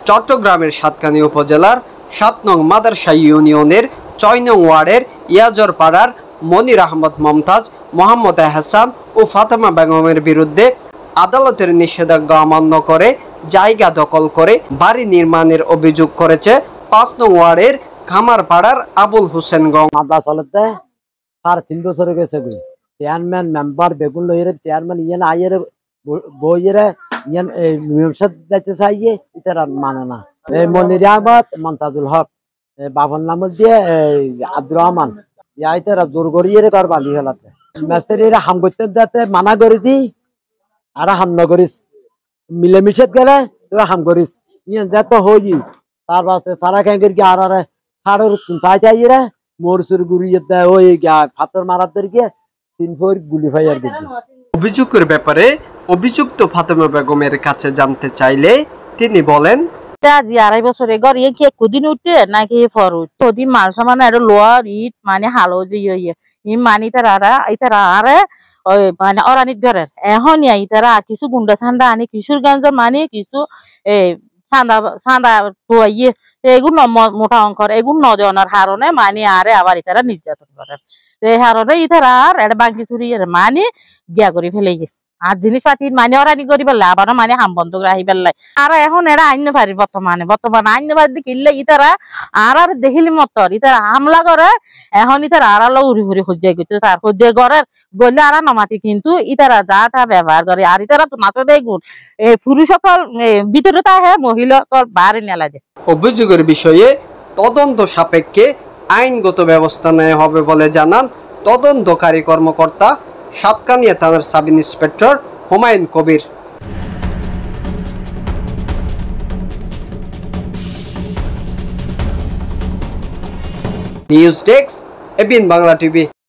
চট্টগ্রামের সাতকানিয়া উপজেলার ৭ নং মাদারশা ইউনিয়নের ৬ নং ওয়ার্ডের ইয়াজর পাড়ার মনির আহমদ মমতাজ, মোহাম্মদ এহসান ও ফাতেমা বেগমের বিরুদ্ধে আদালতের নিষেধাজ্ঞা অমান্য করে জায়গা দখল করে বাড়ি নির্মাণের অভিযোগ করেছে ৫ নং ওয়ার্ডের খামারপাড়ার আবুল হোসেন গং। চলতে ৩.৫ বছর গেছে। চেয়ারম্যান মেম্বার বেগুন লইরে চেয়ারম্যান ইয়ান আইয়ের বইয়ের ইয়ান মিমসাদ দিতে চাইয়ে ইতারা মানে না। মনির আহমদ মমতাজুল হক বাবন নাম দিয়ে আব্দুর রহমান ইয়াইতারা জোর করিয়ে ঘর বাঁধি ফেলাতে মেস্তারিরা হাম করতে যাতে মানা করে দি আর হাম নগরিস মিলেমিশে গেলে তোরা হাম করিস ইয়ান যত হই তার বাস্তে তারা ক্যাঙ্গের কি আর ছাড়ের তাই চাইয়ে মোরসুর গুড়িয়ে দেয় ওই ফাতর মারাদেরকে ৩ ফোর গুলি ফাইয়ার দিবে। অভিযোগের ব্যাপারে অভিযুক্ত ফাতেমা বেগমের কাছে জানতে চাইলে তিনি বলেন, আজি ২.৫ বছরে ঘর ইয়ে কি একদিন উঠে নাকি ফর উঠি মাল সামান আর লোয়ার ইট মানে হালো যে ই মানি তারা আরে ওই মানে অরানিত ঘরের এখন ইতারা কিছু গুন্ডা ছান্দা আনি কিশোরগঞ্জের মানে কিছু চান্দা ইয়ে এগুলো মোটা অঙ্কর এগুলো ন দেওয়ার হারণে মানে আরে আবার ইতারা নির্যাতন করে এই হারণে ইতারা আর এটা বাকি চুরি মানে বিয়া করে ফেলে গিয়ে আর জিনিসপাতি মানে অরানি করি পেলে আবারও মানে হাম বন্ধ করে আহি পেলাই আর এখন এরা আইন পারি বর্তমানে আইন পারি কিনলে ইতারা আর দেখিলি মতর ইতারা হামলা করে এখন ইতারা আর উড়ি হুড়ি সজ্জাই করতে আর সজ্জাই ঘরের গলে আর নমাতি কিন্তু ইতারা যা তা ব্যবহার করে আর ইতারা তো নাচে দেয় গুণ এই পুরুষ সকল ভিতরে তাহে মহিলা বাড়ি নেলা যায়। অভিযোগের বিষয়ে তদন্ত সাপেক্ষে আইনগত ব্যবস্থা নেওয়া হবে বলে জানান তদন্তকারী কর্মকর্তা সাতকানিয়া থানার sub inspector Humayun Kabir. News desk, ABN Bangla TV.